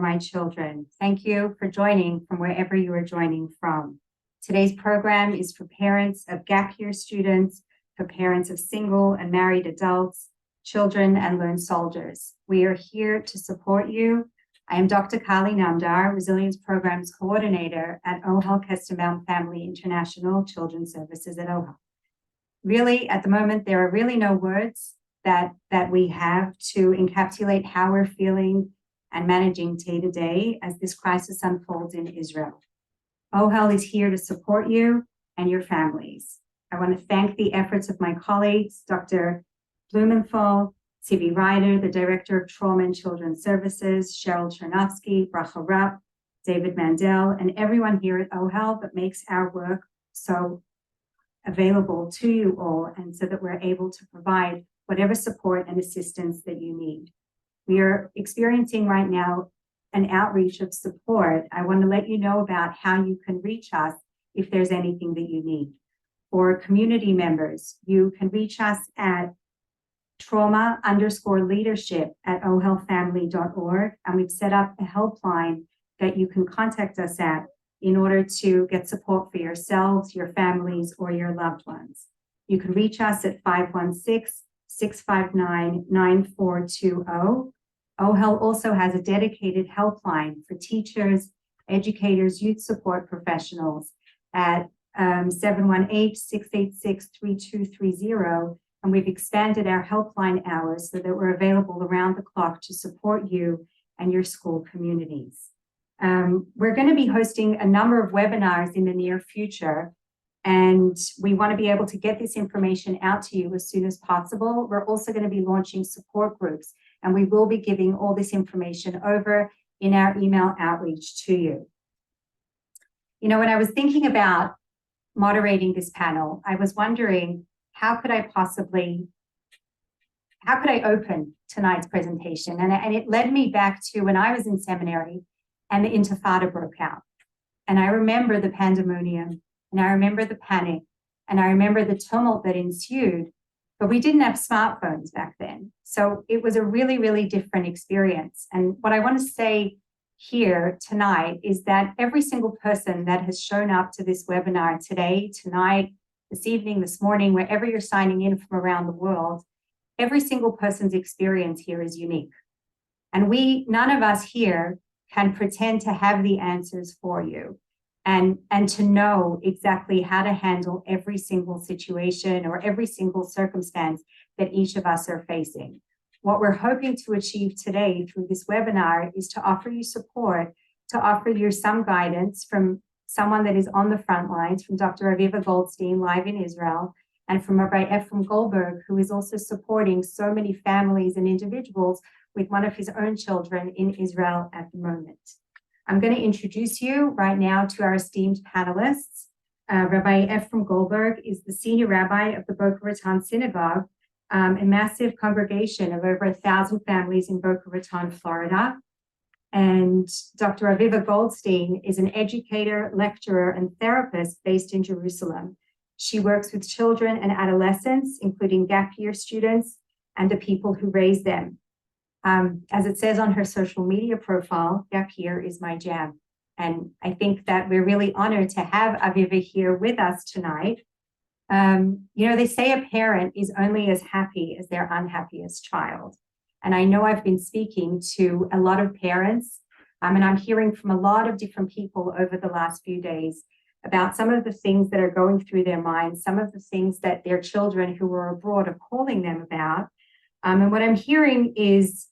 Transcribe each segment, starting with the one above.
my children. Thank you for joining from wherever you are joining from. Today's program is for parents of gap year students, for parents of single and married adults, children, and learned soldiers. We are here to support you. I am Dr. Kali Namdar, Resilience Programs Coordinator at OHEL Kestenbaum Family International Children's Services at OHEL. Really, at the moment, there are really no words that we have to encapsulate how we're feeling and managing day to day as this crisis unfolds in Israel. OHEL is here to support you and your families. I want to thank the efforts of my colleagues, Dr. Blumenthal, C.V. Ryder, the Director of Trauma and Children's Services, Cheryl Chernovsky, Bracha Rapp, David Mandel, and everyone here at OHEL that makes our work so available to you all, and so that we're able to provide whatever support and assistance that you need. We are experiencing right now an outreach of support. I want to let you know about how you can reach us if there's anything that you need. For community members, you can reach us at trauma_leadership@ohelfamily.org, and we've set up a helpline that you can contact us at in order to get support for yourselves, your families, or your loved ones. You can reach us at 516-659-9420. OHEL also has a dedicated helpline for teachers, educators, youth support professionals at 718-686-3230. And we've expanded our helpline hours so that we're available around the clock to support you and your school communities. We're going to be hosting a number of webinars in the near future, and we want to be able to get this information out to you as soon as possible. We're also going to be launching support groups, and we will be giving all this information over in our email outreach to you. You know, when I was thinking about moderating this panel, I was wondering, how could I open tonight's presentation? And it led me back to when I was in seminary and the Intifada broke out. And I remember the pandemonium, and I remember the panic, and I remember the tumult that ensued, but we didn't have smartphones back then. So it was a really, really different experience. And what I want to say here tonight is that every single person that has shown up to this webinar today, tonight, this evening, this morning, wherever you're signing in from around the world, every single person's experience here is unique. And none of us here can pretend to have the answers for you and to know exactly how to handle every single situation or every single circumstance that each of us are facing. What we're hoping to achieve today through this webinar is to offer you support, to offer you some guidance from someone that is on the front lines, from Dr. Rabbi Goldstein live in Israel, and from Rabbi Goldberg, who is also supporting so many families and individuals with one of his own children in Israel at the moment. I'm going to introduce you right now to our esteemed panelists. Rabbi Goldberg is the senior rabbi of the Boca Raton Synagogue, a massive congregation of over 1,000 families in Boca Raton, Florida. And Dr. Aviva Goldstein is an educator, lecturer, and therapist based in Jerusalem. She works with children and adolescents, including gap year students and the people who raise them. As it says on her social media profile, gap year is my jam. And I think that we're really honored to have Aviva here with us tonight. You know, they say a parent is only as happy as their unhappiest child. And I know I've been speaking to a lot of parents, and I'm hearing from a lot of different people over the last few days about some of the things that are going through their minds, some of the things that their children who are abroad are calling them about. And what I'm hearing is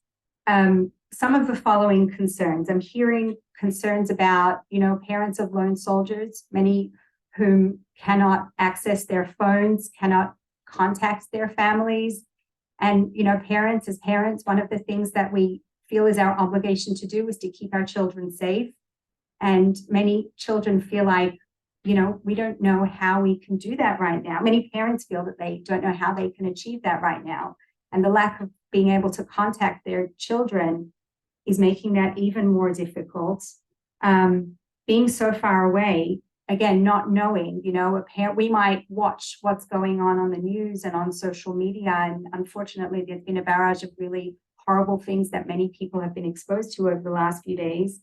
some of the following concerns. I'm hearing concerns about, you know, parents of lone soldiers, many whom cannot access their phones, cannot contact their families. And, you know, as parents, one of the things that we feel is our obligation to do is to keep our children safe. And many children feel like, you know, we don't know how we can do that right now. Many parents feel that they don't know how they can achieve that right now. And the lack of being able to contact their children is making that even more difficult. Being so far away, again, not knowing, you know, we might watch what's going on the news and on social media. And unfortunately, there's been a barrage of really horrible things that many people have been exposed to over the last few days.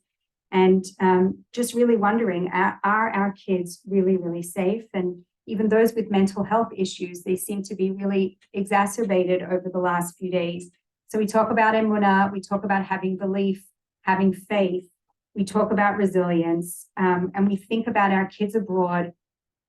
And just really wondering, are our kids really, really safe? And even those with mental health issues, they seem to be really exacerbated over the last few days. So we talk about emunah, we talk about having belief, having faith, we talk about resilience, and we think about our kids abroad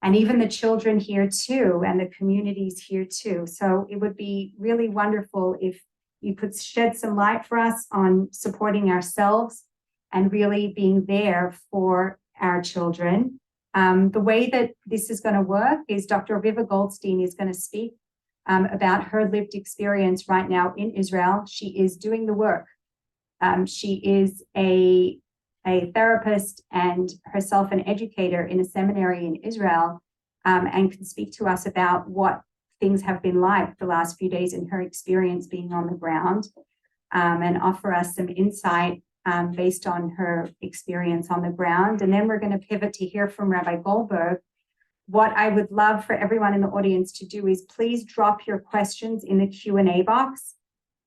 and even the children here too, and the communities here too. So it would be really wonderful if you could shed some light for us on supporting ourselves and really being there for our children. The way that this is going to work is Dr. Aviva Goldstein is going to speak about her lived experience right now in Israel. She is doing the work. She is a therapist and herself an educator in a seminary in Israel, and can speak to us about what things have been like the last few days in her experience being on the ground, and offer us some insight based on her experience on the ground. And then we're going to pivot to hear from Rabbi Goldberg. What I would love for everyone in the audience to do is please drop your questions in the Q&A box.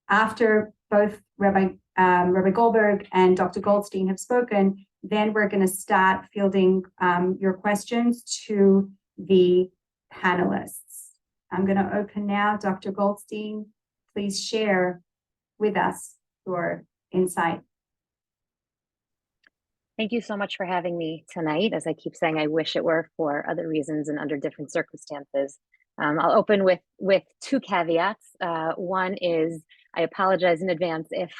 After both Rabbi Goldberg and Dr. Goldstein have spoken, then we're going to start fielding your questions to the panelists. I'm going to open now. Dr. Goldstein, please share with us your insight. Thank you so much for having me tonight. As I keep saying, I wish it were for other reasons and under different circumstances. I'll open with two caveats. One is I apologize in advance if,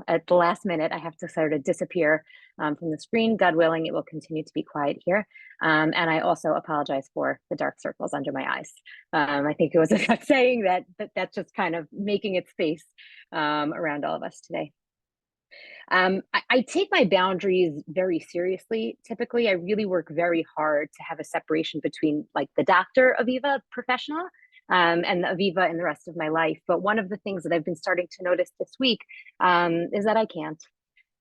at the last minute, I have to sort of disappear from the screen. God willing, it will continue to be quiet here. And I also apologize for the dark circles under my eyes. I think it was a saying that's just kind of making its face around all of us today. I take my boundaries very seriously. Typically, I really work very hard to have a separation between like the doctor Aviva professional and the Aviva in the rest of my life. But one of the things that I've been starting to notice this week is that I can't.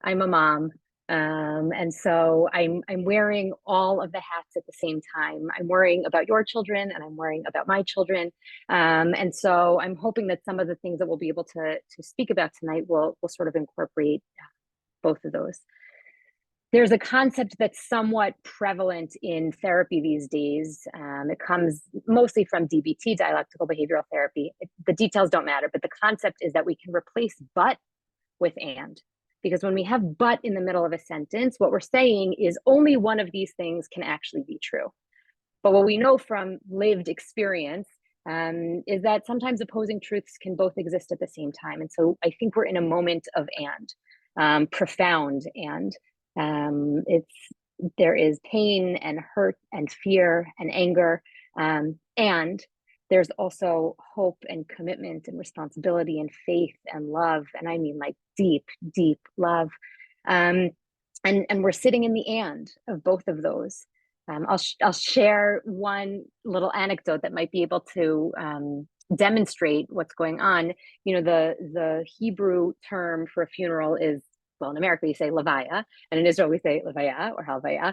I'm a mom. And so I'm wearing all of the hats at the same time. I'm worrying about your children and I'm worrying about my children. And so I'm hoping that some of the things that we'll be able to speak about tonight will sort of incorporate both of those. There's a concept that's somewhat prevalent in therapy these days. It comes mostly from DBT, dialectical behavioral therapy. The details don't matter, but the concept is that we can replace but with and. Because when we have but in the middle of a sentence, what we're saying is only one of these things can actually be true. But what we know from lived experience is that sometimes opposing truths can both exist at the same time. And so I think we're in a moment of and, profound and. There is pain and hurt and fear and anger, and there's also hope and commitment and responsibility and faith and love, and I mean like deep love, and we're sitting in the and of both of those. I'll share one little anecdote that might be able to demonstrate what's going on. The Hebrew term for a funeral is, well, in America, we say levaya, and in Israel, we say levaya or halvaya,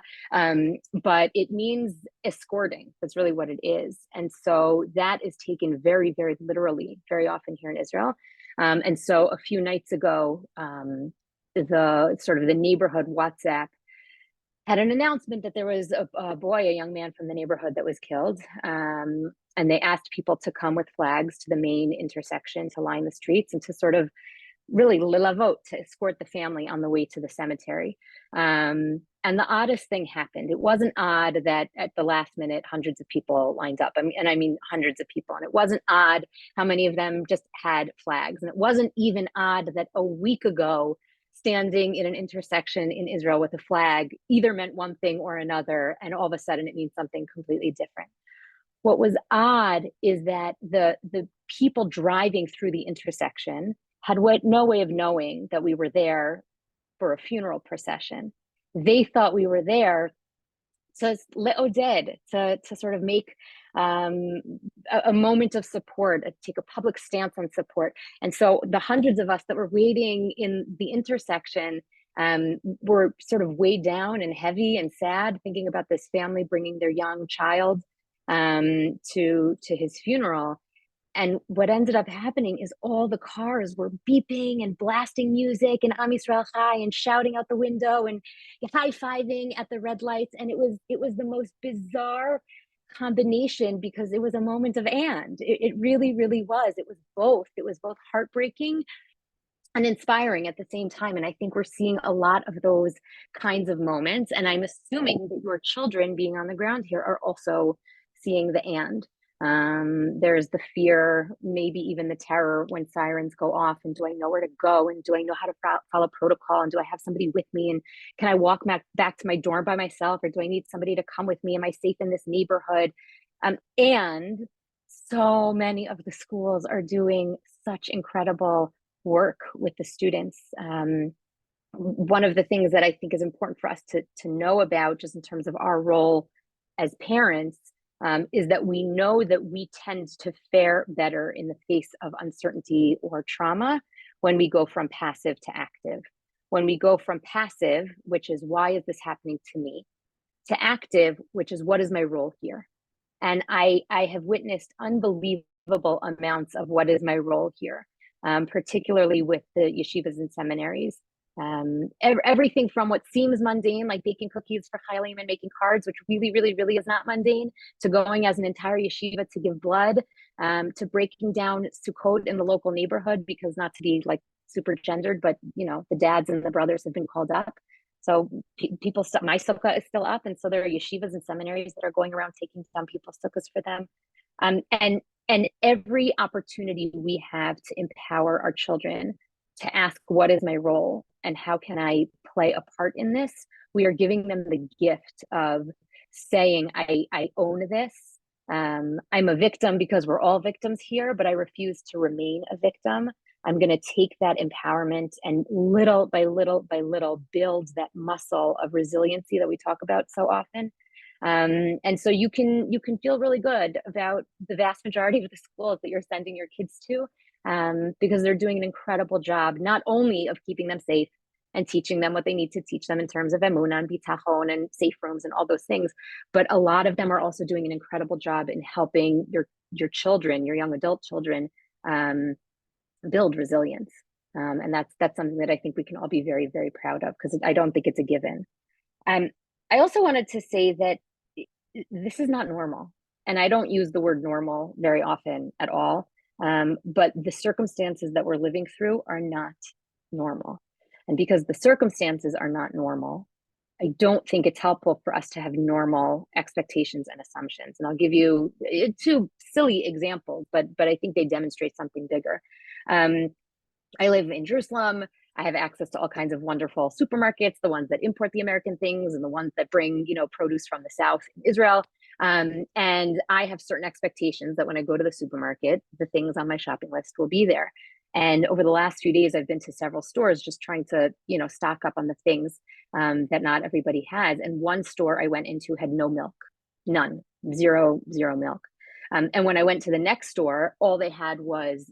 but it means escorting. That's really what it is. And so that is taken very, very literally, very often here in Israel. And so a few nights ago, the neighborhood WhatsApp had an announcement that there was a young man from the neighborhood that was killed. And they asked people to come with flags to the main intersection to line the streets and to sort of really lilavot, to escort the family on the way to the cemetery. And the oddest thing happened. It wasn't odd that at the last minute, hundreds of people lined up. I mean hundreds of people. And it wasn't odd how many of them just had flags. And it wasn't even odd that a week ago, standing in an intersection in Israel with a flag either meant one thing or another. And all of a sudden it means something completely different. What was odd is that the people driving through the intersection had no way of knowing that we were there for a funeral procession. They thought we were there to le'oded, to sort of make a moment of support, take a public stance on support. And so the hundreds of us that were waiting in the intersection were sort of weighed down and heavy and sad, thinking about this family bringing their young child to his funeral. And what ended up happening is all the cars were beeping and blasting music and Am Yisrael Chai and shouting out the window and high-fiving at the red lights. And it was the most bizarre combination because it was a moment of it really, really was. It was both heartbreaking and inspiring at the same time. And I think we're seeing a lot of those kinds of moments. And I'm assuming that your children being on the ground here are also seeing the there's the fear, maybe even the terror when sirens go off. And do I know where to go? And do I know how to follow protocol? And do I have somebody with me? And can I walk back to my dorm by myself? Or do I need somebody to come with me? Am I safe in this neighborhood? And so many of the schools are doing such incredible work with the students. One of the things that I think is important for us to know about, just in terms of our role as parents, is that we know that we tend to fare better in the face of uncertainty or trauma when we go from passive to active. When we go from passive, which is why is this happening to me, to active, which is what is my role here. And I have witnessed unbelievable amounts of what is my role here, particularly with the yeshivas and seminaries. Everything from what seems mundane, like baking cookies for Chayalim and making cards, which really, really, really is not mundane, to going as an entire yeshiva to give blood, to breaking down Sukkot in the local neighborhood, because not to be like super gendered, but the dads and the brothers have been called up. So people, my sukkah is still up, and so there are yeshivas and seminaries that are going around taking down people's sukkahs for them. And every opportunity we have to empower our children to ask, what is my role and how can I play a part in this? We are giving them the gift of saying, I own this. I'm a victim because we're all victims here, but I refuse to remain a victim. I'm going to take that empowerment and little by little by little build that muscle of resiliency that we talk about so often. And so you can feel really good about the vast majority of the schools that you're sending your kids to, because they're doing an incredible job, not only of keeping them safe and teaching them what they need to teach them in terms of emunah and bitachon and safe rooms and all those things, but a lot of them are also doing an incredible job in helping your children, your young adult children, build resilience. And that's something that I think we can all be very, very proud of, because I don't think it's a given. I also wanted to say that this is not normal. And I don't use the word normal very often at all. But the circumstances that we're living through are not normal. And because the circumstances are not normal, I don't think it's helpful for us to have normal expectations and assumptions. And I'll give you two silly examples, but I think they demonstrate something bigger. I live in Jerusalem. I have access to all kinds of wonderful supermarkets, the ones that import the American things and the ones that bring, produce from the South in Israel. And I have certain expectations that when I go to the supermarket, the things on my shopping list will be there. And over the last few days, I've been to several stores just trying to, stock up on the things that not everybody has. And one store I went into had no milk, none, zero milk. And when I went to the next store, all they had was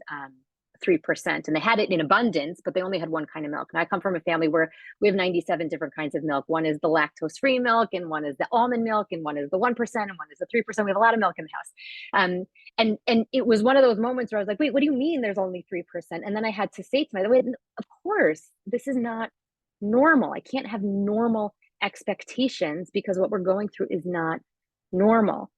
3%, and they had it in abundance, but they only had one kind of milk. And I come from a family where we have 97 different kinds of milk. One is the lactose-free milk, and one is the almond milk, and one is the 1%, and one is the 3%. We have a lot of milk in the house. And it was one of those moments where I was like, wait, what do you mean there's only 3%? And then I had to say to myself, wait, of course, this is not normal. I can't have normal expectations because what we're going through is not normal.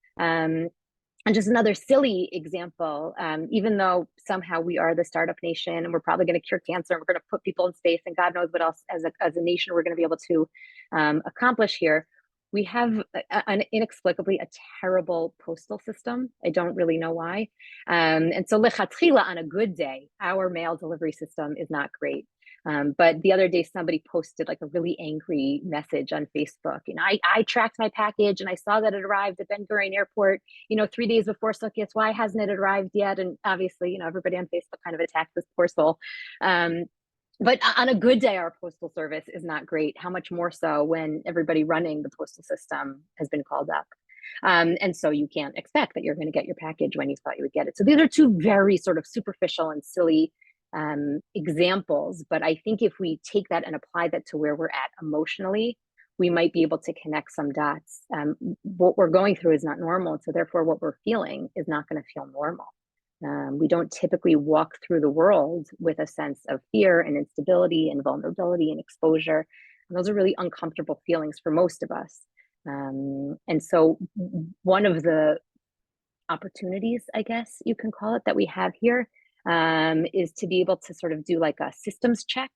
And just another silly example, even though somehow we are the startup nation and we're probably going to cure cancer and we're going to put people in space and God knows what else as a nation we're going to be able to accomplish here, we have inexplicably a terrible postal system. I don't really know why. And so lechatchila, on a good day, our mail delivery system is not great. But the other day, somebody posted like a really angry message on Facebook. I tracked my package and I saw that it arrived at Ben Gurion Airport, 3 days before Sukkot. Why hasn't it arrived yet? And obviously, everybody on Facebook kind of attacked this poor soul. But on a good day, our postal service is not great. How much more so when everybody running the postal system has been called up? And so you can't expect that you're going to get your package when you thought you would get it. So these are two very sort of superficial and silly examples, but I think if we take that and apply that to where we're at emotionally, we might be able to connect some dots. What we're going through is not normal, so therefore what we're feeling is not going to feel normal. We don't typically walk through the world with a sense of fear and instability and vulnerability and exposure. And those are really uncomfortable feelings for most of us. And so one of the opportunities, I guess you can call it, that we have here is to be able to sort of do like a systems check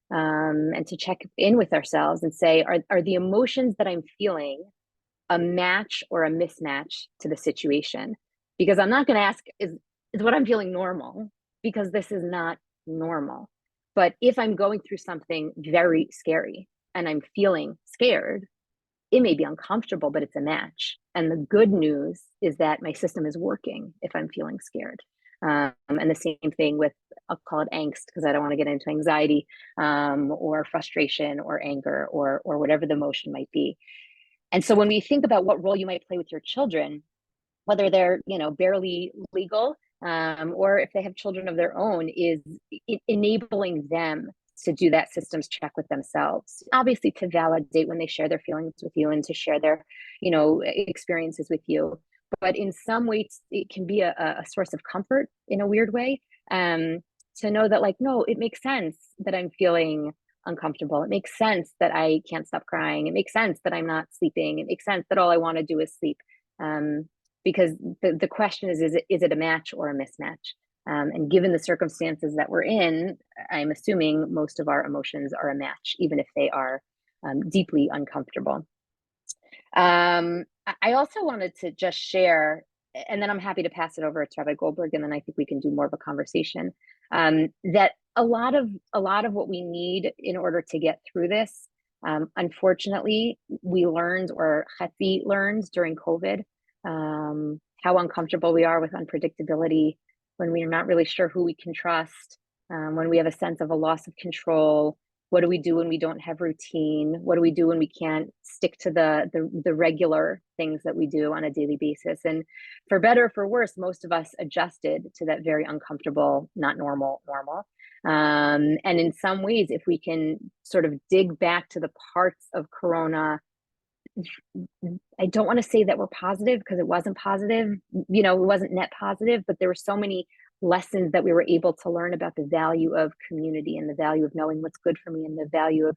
and to check in with ourselves and say, are the emotions that I'm feeling a match or a mismatch to the situation? Because I'm not going to ask, is what I'm feeling normal? Because this is not normal. But if I'm going through something very scary and I'm feeling scared, it may be uncomfortable, but it's a match. And the good news is that my system is working if I'm feeling scared. And the same thing with, I'll call it angst, because I don't want to get into anxiety or frustration or anger or whatever the emotion might be. And so when we think about what role you might play with your children, whether they're, barely legal or if they have children of their own, is enabling them to do that systems check with themselves, obviously to validate when they share their feelings with you and to share their, experiences with you. But in some ways, it can be a source of comfort in a weird way, to know that, like, no, it makes sense that I'm feeling uncomfortable. It makes sense that I can't stop crying. It makes sense that I'm not sleeping. It makes sense that all I want to do is sleep. Because the question is it a match or a mismatch? And given the circumstances that we're in, I'm assuming most of our emotions are a match, even if they are deeply uncomfortable. I also wanted to just share, and then I'm happy to pass it over to Rabbi Goldberg, and then I think we can do more of a conversation, that a lot of what we need in order to get through this, unfortunately, we learned, or Chetzi learned during COVID, how uncomfortable we are with unpredictability, when we are not really sure who we can trust, when we have a sense of a loss of control. What do we do when we don't have routine? What do we do when we can't stick to the regular things that we do on a daily basis? And for better or for worse, most of us adjusted to that very uncomfortable, not normal. And in some ways, if we can sort of dig back to the parts of Corona, I don't want to say that we're positive, because it wasn't positive, it wasn't net positive, but there were so many lessons that we were able to learn about the value of community and the value of knowing what's good for me and the value of,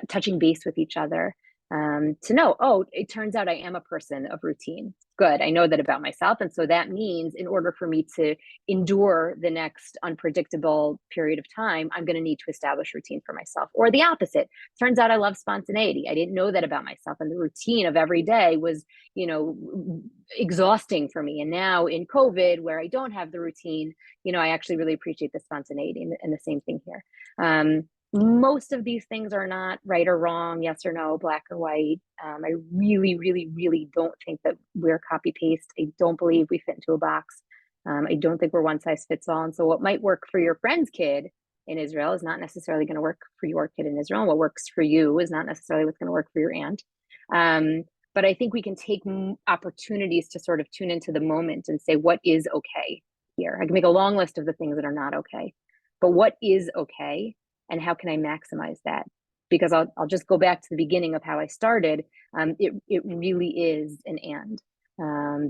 touching base with each other, to know, oh, it turns out I am a person of routine. Good. I know that about myself. And so that means in order for me to endure the next unpredictable period of time, I'm going to need to establish routine for myself. Or the opposite. Turns out I love spontaneity. I didn't know that about myself. And the routine of every day was, exhausting for me. And now in COVID, where I don't have the routine, I actually really appreciate the spontaneity, and the same thing here. Most of these things are not right or wrong, yes or no, black or white. I really, really, really don't think that we're copy paste. I don't believe we fit into a box. I don't think we're one size fits all. And so what might work for your friend's kid in Israel is not necessarily going to work for your kid in Israel. And what works for you is not necessarily what's going to work for your aunt. But I think we can take opportunities to sort of tune into the moment and say, what is okay here? I can make a long list of the things that are not okay, but what is okay? And how can I maximize that? Because I'll just go back to the beginning of how I started. It really is an and.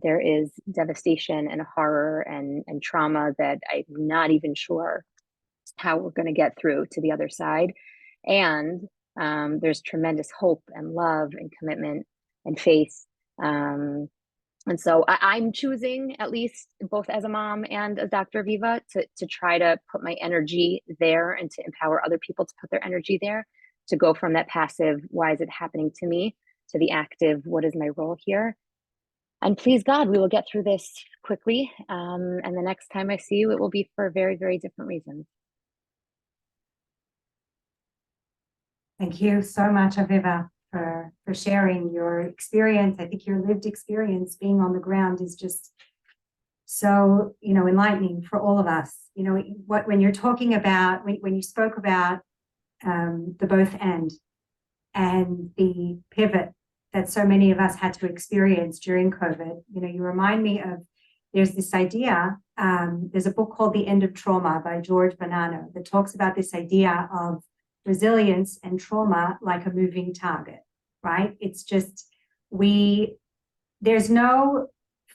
There is devastation and horror and trauma that I'm not even sure how we're going to get through to the other side. And there's tremendous hope and love and commitment and faith. And so I'm choosing, at least both as a mom and as Dr. Aviva, to try to put my energy there and to empower other people to put their energy there, to go from that passive, why is it happening to me, to the active, what is my role here? And please God, we will get through this quickly. And the next time I see you, it will be for very, very different reasons. Thank you so much, Aviva, for sharing your experience. I think your lived experience being on the ground is just so, enlightening for all of us. When you're talking about, when you spoke about the both and the pivot that so many of us had to experience during COVID, you remind me of, there's this idea, there's a book called The End of Trauma by George Bonanno that talks about this idea of resilience and trauma like a moving target, right? It's just, there's no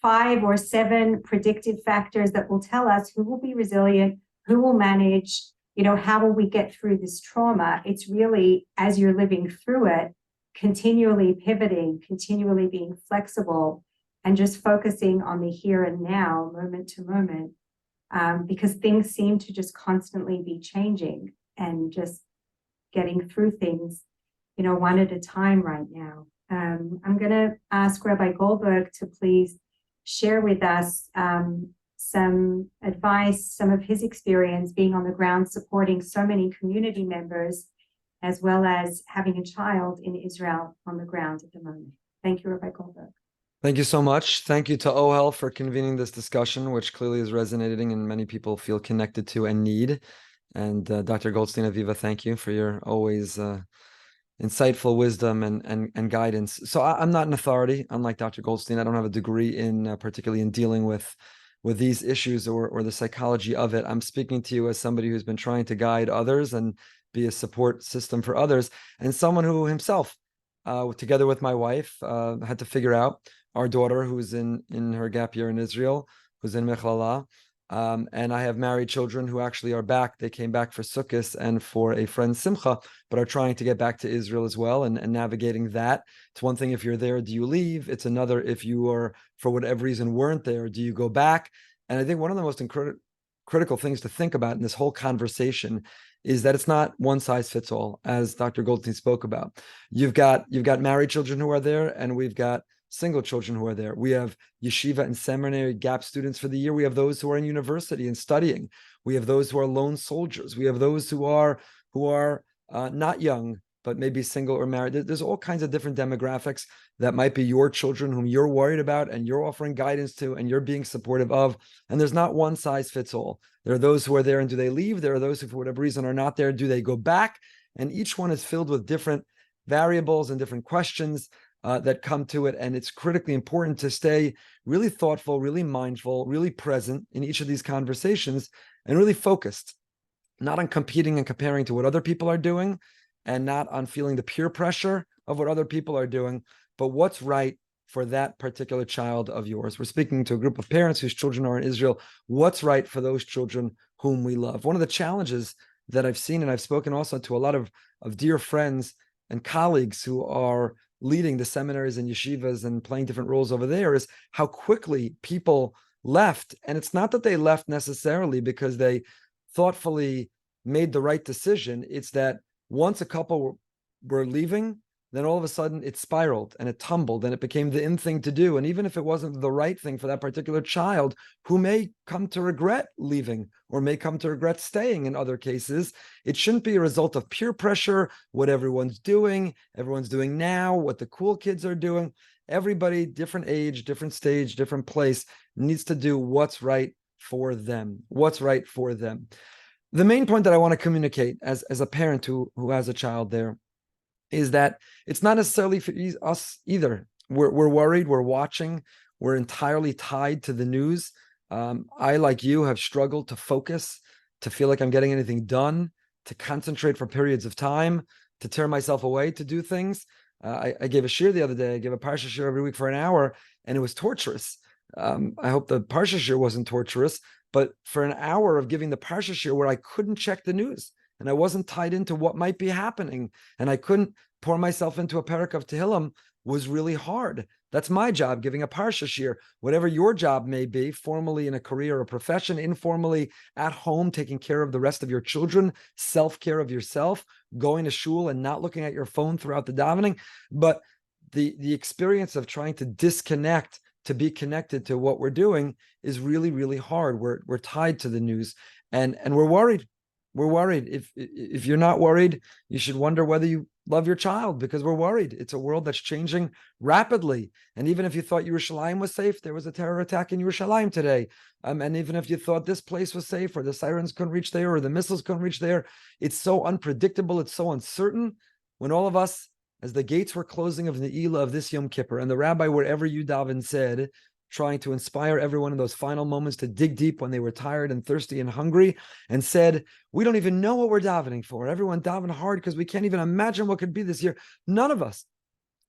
5 or 7 predictive factors that will tell us who will be resilient, who will manage, how will we get through this trauma. It's really, as you're living through it, continually pivoting, continually being flexible, and just focusing on the here and now, moment to moment, because things seem to just constantly be changing and just getting through things, one at a time right now. I'm going to ask Rabbi Goldberg to please share with us some advice, some of his experience being on the ground, supporting so many community members, as well as having a child in Israel on the ground at the moment. Thank you, Rabbi Goldberg. Thank you so much. Thank you to OHEL for convening this discussion, which clearly is resonating and many people feel connected to and need. And Dr. Goldstein, Aviva, thank you for your always insightful wisdom and guidance. So I'm not an authority, unlike Dr. Goldstein. I don't have a degree in particularly in dealing with these issues or the psychology of it. I'm speaking to you as somebody who's been trying to guide others and be a support system for others, and someone who himself, together with my wife, had to figure out our daughter, who's in her gap year in Israel, who's in Mechlala. And I have married children who actually are back. They came back for Sukkot and for a friend's Simcha, but are trying to get back to Israel as well and navigating that. It's one thing if you're there, do you leave? It's another if you are, for whatever reason, weren't there, do you go back? And I think one of the most critical things to think about in this whole conversation is that it's not one size fits all, as Dr. Goldstein spoke about. You've got married children who are there, and we've got single children who are there. We have yeshiva and seminary gap students for the year. We have those who are in university and studying. We have those who are lone soldiers. We have those who are not young, but maybe single or married. There's all kinds of different demographics that might be your children whom you're worried about and you're offering guidance to and you're being supportive of. And there's not one size fits all. There are those who are there and do they leave? There are those who, for whatever reason, are not there. Do they go back? And each one is filled with different variables and different questions that come to it. And it's critically important to stay really thoughtful, really mindful, really present in each of these conversations and really focused, not on competing and comparing to what other people are doing and not on feeling the peer pressure of what other people are doing, but what's right for that particular child of yours. We're speaking to a group of parents whose children are in Israel. What's right for those children whom we love? One of the challenges that I've seen, and I've spoken also to a lot of dear friends and colleagues who are leading the seminaries and yeshivas and playing different roles over there, is how quickly people left. And it's not that they left necessarily because they thoughtfully made the right decision. It's that once a couple were leaving, then all of a sudden it spiraled and it tumbled and it became the in thing to do. And even if it wasn't the right thing for that particular child, who may come to regret leaving or may come to regret staying in other cases, it shouldn't be a result of peer pressure, what everyone's doing now, what the cool kids are doing. Everybody, different age, different stage, different place, needs to do what's right for them. What's right for them. The main point that I want to communicate as a parent who has a child there is that it's not necessarily for us either. We're worried, we're watching, we're entirely tied to the news. I, like you, have struggled to focus, to feel like I'm getting anything done, to concentrate for periods of time, to tear myself away to do things. I gave a shir the other day. I give a parsha shir every week for an hour, and it was torturous. I hope the parsha shir wasn't torturous, but for an hour of giving the parsha shir where I couldn't check the news, and I wasn't tied into what might be happening, and I couldn't pour myself into a parak of Tehillim, was really hard. That's my job, giving a parsha shir. Whatever your job may be, formally in a career or profession, informally at home, taking care of the rest of your children, self-care of yourself, going to shul and not looking at your phone throughout the davening. But the experience of trying to disconnect to be connected to what we're doing is really, really hard. We're tied to the news and we're worried. We're worried. If you're not worried, you should wonder whether you love your child, because we're worried. It's a world that's changing rapidly. And even if you thought Yerushalayim was safe, there was a terror attack in Yerushalayim today. And even if you thought this place was safe, or the sirens couldn't reach there, or the missiles couldn't reach there, it's so unpredictable. It's so uncertain. When all of us, as the gates were closing of Ne'ilah of this Yom Kippur, and the rabbi, wherever you daven, said, trying to inspire everyone in those final moments to dig deep when they were tired and thirsty and hungry, and said, we don't even know what we're davening for. Everyone daven hard because we can't even imagine what could be this year. None of us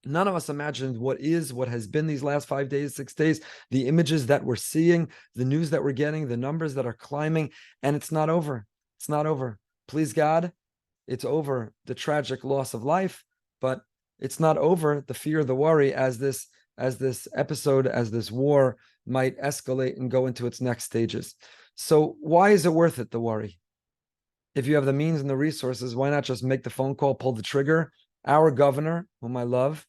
None of us imagined what has been these last 5 days, 6 days, the images that we're seeing, the news that we're getting, the numbers that are climbing, and it's not over. It's not over. Please God, it's over the tragic loss of life, but it's not over the fear, the worry as this episode, as this war might escalate and go into its next stages. So why is it worth it, the worry? If you have the means and the resources, why not just make the phone call, pull the trigger? Our governor, whom I love,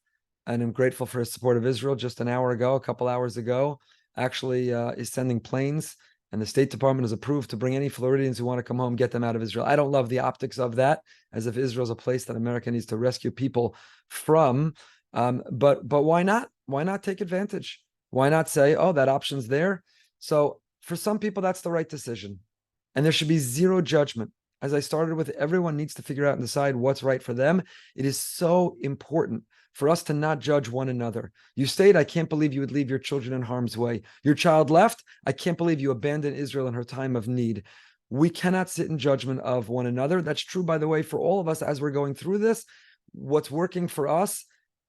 and I'm grateful for his support of Israel, just an hour ago, a couple hours ago, actually is sending planes, and the State Department has approved to bring any Floridians who want to come home, get them out of Israel. I don't love the optics of that, as if Israel's a place that America needs to rescue people from. But why not? Why not take advantage? Why not say, oh, that option's there? So for some people, that's the right decision. And there should be zero judgment. As I started with, everyone needs to figure out and decide what's right for them. It is so important for us to not judge one another. You stayed, I can't believe you would leave your children in harm's way. Your child left, I can't believe you abandoned Israel in her time of need. We cannot sit in judgment of one another. That's true, by the way, for all of us as we're going through this. What's working for us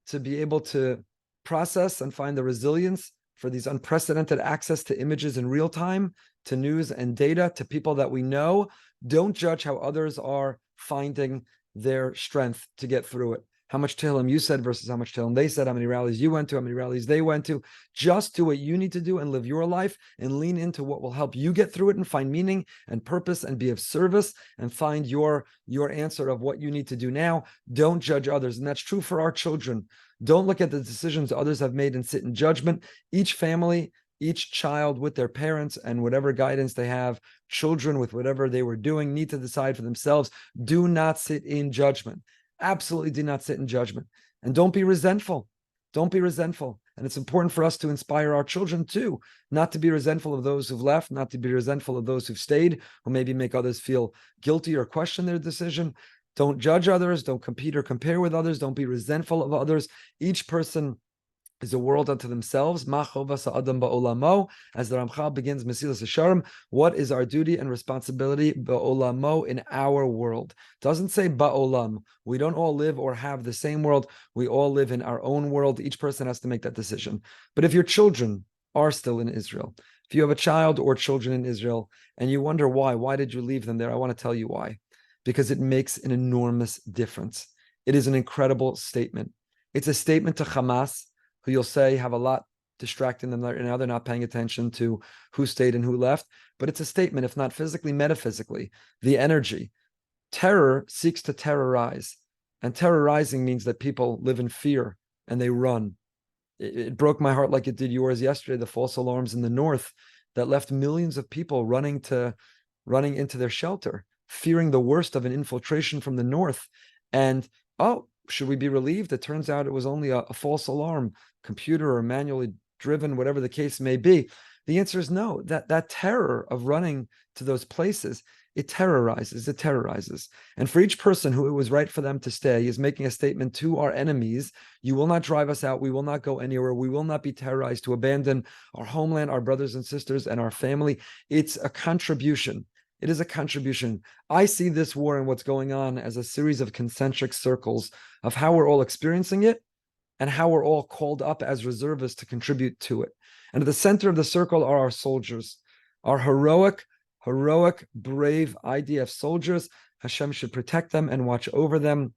to be able to process and find the resilience for these unprecedented access to images in real time, to news and data, to people that we know. Don't judge how others are finding their strength to get through it. How much Tehillim you said versus how much Tehillim they said, how many rallies you went to, how many rallies they went to. Just do what you need to do and live your life and lean into what will help you get through it and find meaning and purpose and be of service and find your answer of what you need to do now. Don't judge others. And that's true for our children. Don't look at the decisions others have made and sit in judgment. Each family, each child with their parents and whatever guidance they have, children with whatever they were doing, need to decide for themselves. Do not sit in judgment. Absolutely do not sit in judgment. And don't be resentful. Don't be resentful. And it's important for us to inspire our children too, not to be resentful of those who've left, not to be resentful of those who've stayed, who maybe make others feel guilty or question their decision. Don't judge others. Don't compete or compare with others. Don't be resentful of others. Each person is a world unto themselves. As the Ramchal begins Mesilas Yesharim, what is our duty and responsibility ba'olamo, in our world? Doesn't say ba'olam. We don't all live or have the same world. We all live in our own world. Each person has to make that decision. But if your children are still in Israel, if you have a child or children in Israel, and you wonder why did you leave them there? I want to tell you why. Because it makes an enormous difference. It is an incredible statement. It's a statement to Hamas, who you'll say have a lot distracting them right now. They're not paying attention to who stayed and who left. But it's a statement, if not physically, metaphysically, the energy. Terror seeks to terrorize. And terrorizing means that people live in fear and they run. It broke my heart like it did yours yesterday, the false alarms in the north that left millions of people running into their shelter, fearing the worst of an infiltration from the north. And, should we be relieved? It turns out it was only a false alarm, computer or manually driven, whatever the case may be. The answer is no. That terror of running to those places, it terrorizes. And for each person who it was right for them to stay is making a statement to our enemies: you will not drive us out. We will not go anywhere. We will not be terrorized to abandon our homeland, our brothers and sisters, and our family. It's a contribution. It is a contribution. I see this war and what's going on as a series of concentric circles of how we're all experiencing it and how we're all called up as reservists to contribute to it. And at the center of the circle are our soldiers, our heroic, brave IDF soldiers. Hashem should protect them and watch over them.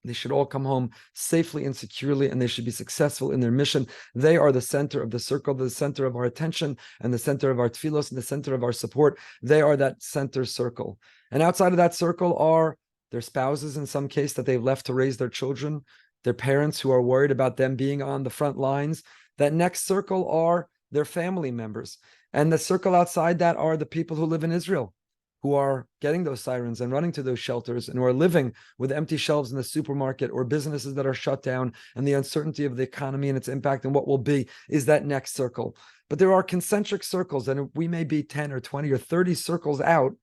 They should all come home safely and securely, and they should be successful in their mission. They are the center of the circle, the center of our attention, and the center of our tefillos, and the center of our support. They are that center circle. And outside of that circle are their spouses, in some case, that they've left to raise their children, their parents who are worried about them being on the front lines. That next circle are their family members. And the circle outside that are the people who live in Israel, who are getting those sirens and running to those shelters and who are living with empty shelves in the supermarket or businesses that are shut down, and the uncertainty of the economy and its impact and what will be is that next circle. But there are concentric circles, and we may be 10 or 20 or 30 circles out,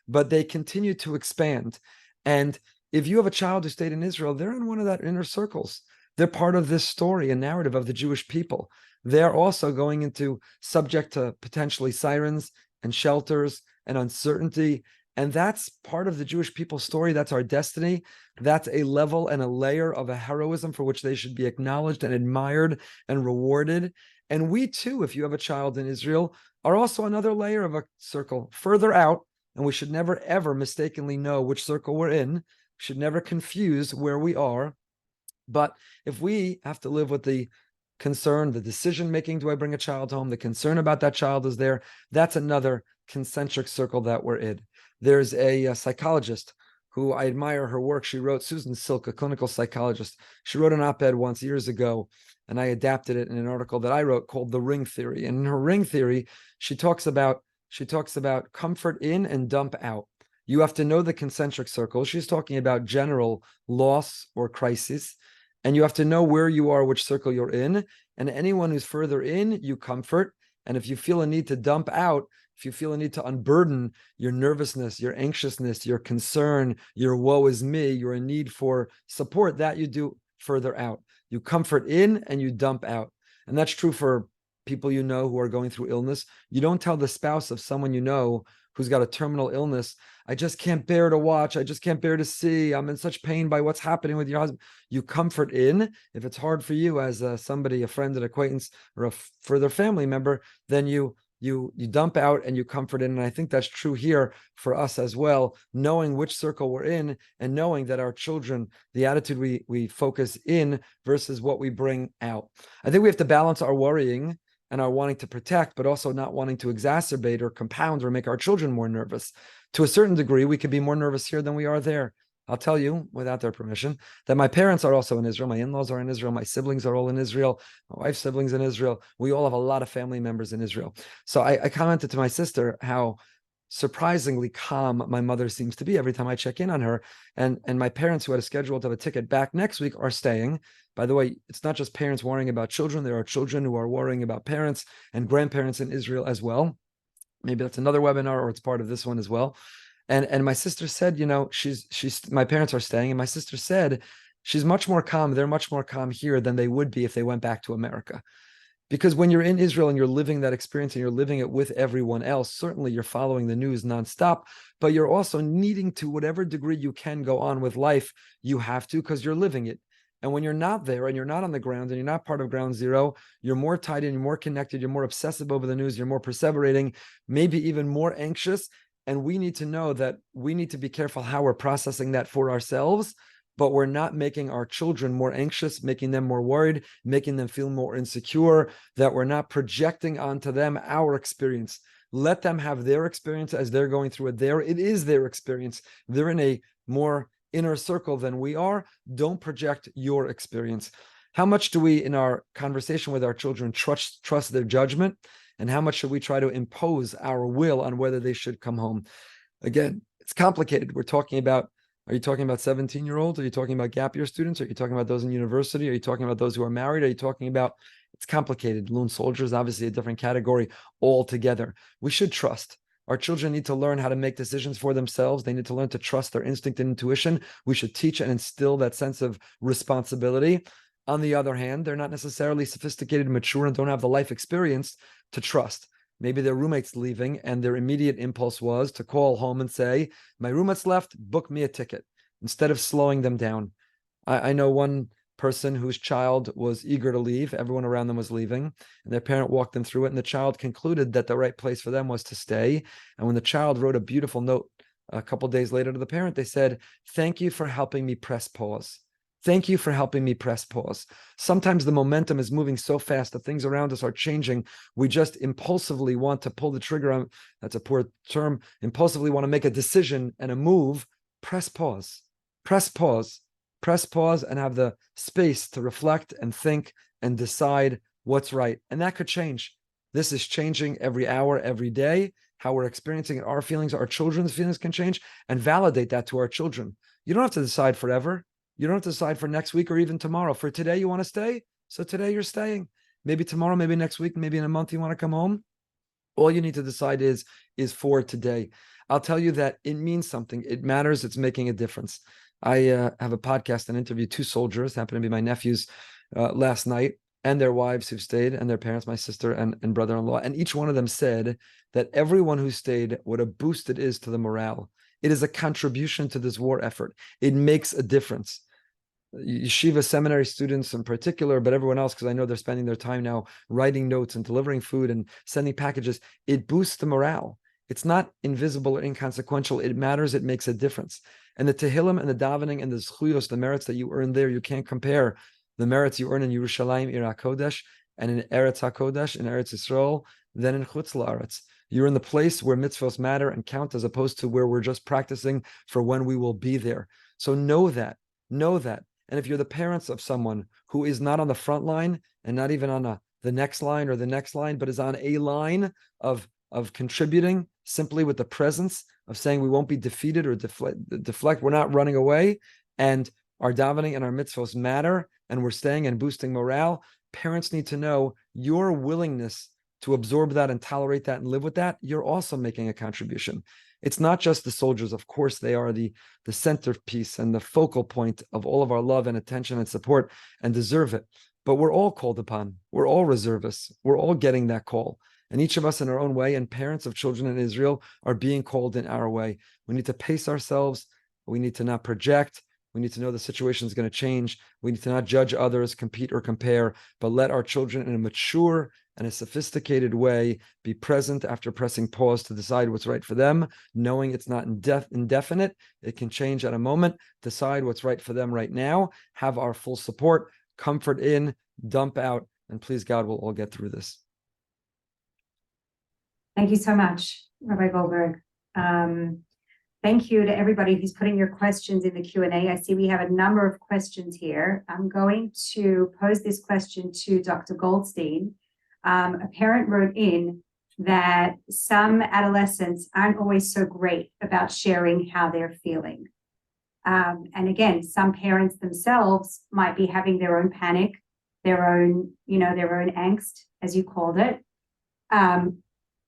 but they continue to expand. And if you have a child who stayed in Israel, they're in one of that inner circles. They're part of this story and narrative of the Jewish people. They're also going into subject to potentially sirens and shelters and uncertainty And that's part of the Jewish people's story. That's our destiny. That's a level and a layer of a heroism for which they should be acknowledged and admired and rewarded. And we too, if you have a child in Israel, are also another layer of a circle further out. And we should never, ever mistakenly know which circle we're in. We should never confuse where we are. But if we have to live with the concern, the decision making, do I bring a child home? The concern about that child is there. That's another concentric circle that we're in. There's a psychologist who I admire her work. She wrote, Susan Silk, a clinical psychologist. She wrote an op-ed once years ago, and I adapted it in an article that I wrote called The Ring Theory. And in her ring theory, she talks about comfort in and dump out. You have to know the concentric circle. She's talking about general loss or crisis. And you have to know where you are, which circle you're in. And anyone who's further in, you comfort. And if you feel a need to dump out, if you feel a need to unburden your nervousness, your anxiousness, your concern, your woe is me, your need for support, that you do further out. You comfort in and you dump out. And that's true for people you know who are going through illness. You don't tell the spouse of someone you know who's got a terminal illness, I just can't bear to watch. I just can't bear to see. I'm in such pain by what's happening with your husband. You comfort in. If it's hard for you as somebody, a friend, an acquaintance, or a further family member, then you dump out and you comfort in. And I think that's true here for us as well, knowing which circle we're in and knowing that our children, the attitude we focus in versus what we bring out. I think we have to balance our worrying and our wanting to protect, but also not wanting to exacerbate or compound or make our children more nervous. To a certain degree, we could be more nervous here than we are there. I'll tell you, without their permission, that my parents are also in Israel. My in-laws are in Israel. My siblings are all in Israel. My wife's siblings in Israel. We all have a lot of family members in Israel. So I commented to my sister how surprisingly calm my mother seems to be every time I check in on her. And my parents, who had a schedule to have a ticket back next week, are staying. By the way, it's not just parents worrying about children. There are children who are worrying about parents and grandparents in Israel as well. Maybe that's another webinar, or it's part of this one as well. And my sister said, you know, my parents are staying, and my sister said she's much more calm. They're much more calm here than they would be if they went back to America. Because when you're in Israel and you're living that experience and you're living it with everyone else, certainly you're following the news nonstop, but you're also needing to, whatever degree you can, go on with life. You have to, because you're living it. And when you're not there and you're not on the ground and you're not part of ground zero, you're more tied in, you're more connected, you're more obsessive over the news, you're more perseverating, maybe even more anxious. And we need to know that we need to be careful how we're processing that for ourselves, but we're not making our children more anxious, making them more worried, making them feel more insecure, that we're not projecting onto them our experience. Let them have their experience as they're going through it. It is their experience. They're in a more inner circle than we are. Don't project your experience. How much do we, in our conversation with our children, trust their judgment? And how much should we try to impose our will on whether they should come home? Again, it's complicated. Are you talking about 17-year-olds? Are you talking about gap year students? Are you talking about those in university? Are you talking about those who are married? Are you talking about, it's complicated. Lone soldiers, obviously a different category altogether. We should trust. Our children need to learn how to make decisions for themselves. They need to learn to trust their instinct and intuition. We should teach and instill that sense of responsibility. On the other hand, they're not necessarily sophisticated, mature, and don't have the life experience to trust. Maybe their roommate's leaving and their immediate impulse was to call home and say, my roommate's left, book me a ticket, instead of slowing them down. I know one person whose child was eager to leave. Everyone around them was leaving, and their parent walked them through it, and the child concluded that the right place for them was to stay. And when the child wrote a beautiful note a couple of days later to the parent, they said, thank you for helping me press pause. Thank you for helping me press pause. Sometimes the momentum is moving so fast, the things around us are changing. We just impulsively want to pull the trigger on, that's a poor term, impulsively want to make a decision and a move. Press pause, press pause, press pause, and have the space to reflect and think and decide what's right. And that could change. This is changing every hour, every day. How we're experiencing it, our feelings, our children's feelings can change, and validate that to our children. You don't have to decide forever. You don't have to decide for next week or even tomorrow. For today, you want to stay? So today you're staying. Maybe tomorrow, maybe next week, maybe in a month you want to come home. All you need to decide is for today. I'll tell you that it means something. It matters. It's making a difference. I have a podcast and interviewed 2 soldiers, happen to be my nephews, last night, and their wives who've stayed, and their parents, my sister and brother-in-law. And each one of them said that everyone who stayed, what a boost it is to the morale. It is a contribution to this war effort. It makes a difference. Yeshiva seminary students in particular, but everyone else, because I know they're spending their time now writing notes and delivering food and sending packages, it boosts the morale. It's not invisible or inconsequential. It matters. It makes a difference. And the Tehillim and the davening and the zchuyos, the merits that you earn there, you can't compare the merits you earn in Yerushalayim, Ir HaKodesh, and in Eretz HaKodesh, in Eretz Yisrael, than in Chutz La'aretz. You're in the place where mitzvos matter and count, as opposed to where we're just practicing for when we will be there. So know that. And if you're the parents of someone who is not on the front line and not even on the next line or the next line, but is on a line of contributing simply with the presence of saying we won't be defeated or deflect, we're not running away, and our davening and our mitzvos matter, and we're staying and boosting morale, parents need to know your willingness to absorb that and tolerate that and live with that. You're also making a contribution. It's not just the soldiers. Of course, they are the centerpiece and the focal point of all of our love and attention and support, and deserve it. But we're all called upon. We're all reservists. We're all getting that call. And each of us in our own way, and parents of children in Israel are being called in our way. We need to pace ourselves. We need to not project. We need to know the situation is going to change. We need to not judge others, compete or compare, but let our children in a mature and a sophisticated way be present after pressing pause to decide what's right for them, knowing it's not indefinite. It can change at a moment. Decide what's right for them right now. Have our full support, comfort in, dump out, and please God, we'll all get through this. Thank you so much, Rabbi Goldberg. Thank you to everybody who's putting your questions in the Q&A. I see we have a number of questions here. I'm going to pose this question to Dr. Goldstein. A parent wrote in that some adolescents aren't always so great about sharing how they're feeling. And again, some parents themselves might be having their own panic, their own angst, as you called it.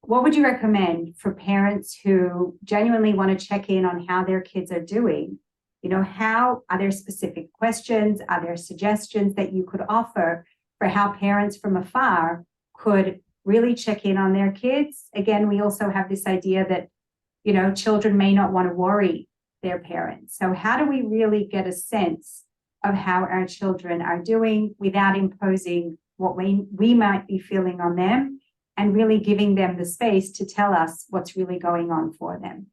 What would you recommend for parents who genuinely want to check in on how their kids are doing? How are there specific questions? Are there suggestions that you could offer for how parents from afar could really check in on their kids? Again, we also have this idea that, children may not want to worry their parents. So how do we really get a sense of how our children are doing without imposing what we might be feeling on them, and really giving them the space to tell us what's really going on for them?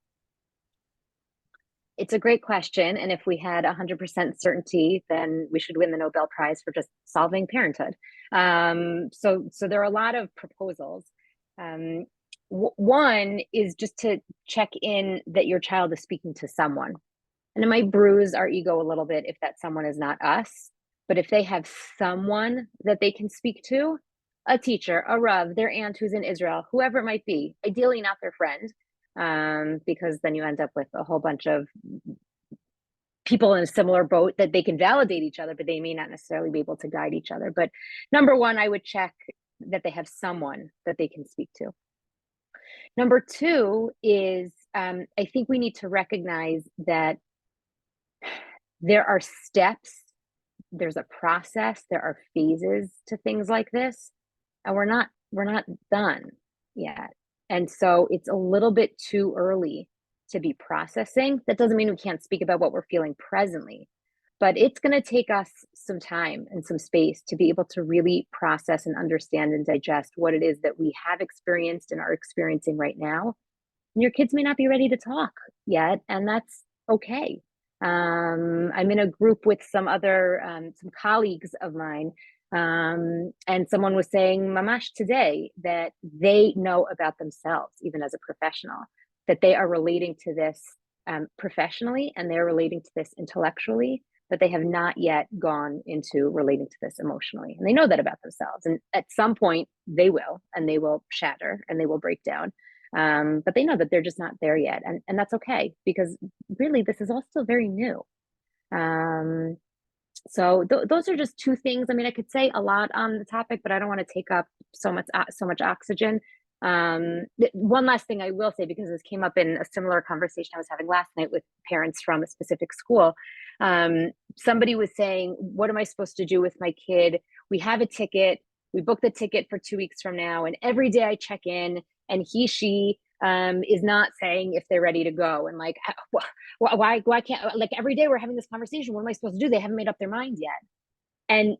It's a great question. And if we had 100% certainty, then we should win the Nobel Prize for just solving parenthood. So there are a lot of proposals. One is just to check in that your child is speaking to someone. And it might bruise our ego a little bit if that someone is not us. But if they have someone that they can speak to, a teacher, a Rav, their aunt who's in Israel, whoever it might be, ideally not their friend, because then you end up with a whole bunch of people in a similar boat that they can validate each other, but they may not necessarily be able to guide each other. But number one, I would check that they have someone that they can speak to. Number two is, I think we need to recognize that there are steps, there's a process, there are phases to things like this. And we're not done yet. And so it's a little bit too early to be processing. That doesn't mean we can't speak about what we're feeling presently, but it's going to take us some time and some space to be able to really process and understand and digest what it is that we have experienced and are experiencing right now. And your kids may not be ready to talk yet, and that's okay. I'm in a group with some colleagues of mine, and someone was saying, Mamash, today, that they know about themselves, even as a professional, that they are relating to this professionally, and they're relating to this intellectually, but they have not yet gone into relating to this emotionally. And they know that about themselves. And at some point they will shatter and they will break down. But they know that they're just not there yet. And that's okay, because really this is all still very new. So those are just two things. I mean, I could say a lot on the topic, but I don't want to take up so much oxygen. One last thing I will say, because this came up in a similar conversation I was having last night with parents from a specific school. Somebody was saying, what am I supposed to do with my kid? We have a ticket. We booked the ticket for 2 weeks from now. And every day I check in, and she is not saying if they're ready to go, and like, why can't, like, every day we're having this conversation. What am I supposed to do? They haven't made up their minds yet. And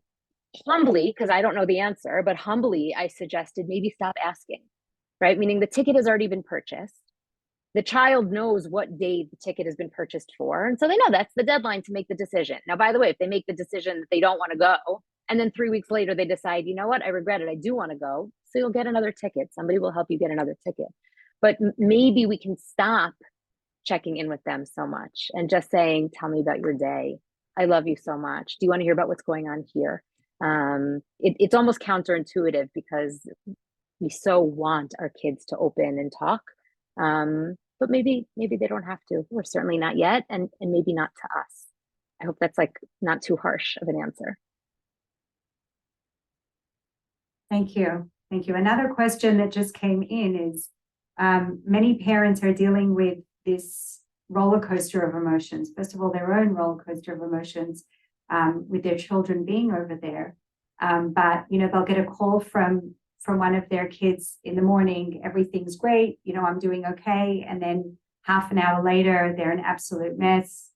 humbly, because I don't know the answer, but humbly, I suggested maybe stop asking, right? Meaning the ticket has already been purchased. The child knows what day the ticket has been purchased for. And so they know that's the deadline to make the decision. Now, by the way, if they make the decision that they don't want to go, and then 3 weeks later they decide, you know what, I regret it, I do want to go, so you'll get another ticket. Somebody will help you get another ticket. But maybe we can stop checking in with them so much and just saying, tell me about your day. I love you so much. Do you want to hear about what's going on here? It's almost counterintuitive because we so want our kids to open and talk. But maybe they don't have to, or certainly not yet, and maybe not to us. I hope that's like not too harsh of an answer. Thank you. Thank you. Another question that just came in is, many parents are dealing with this roller coaster of emotions. First of all, their own roller coaster of emotions with their children being over there. But, you know, they'll get a call from one of their kids in the morning, everything's great, you know, I'm doing okay. And then half an hour later, they're an absolute mess.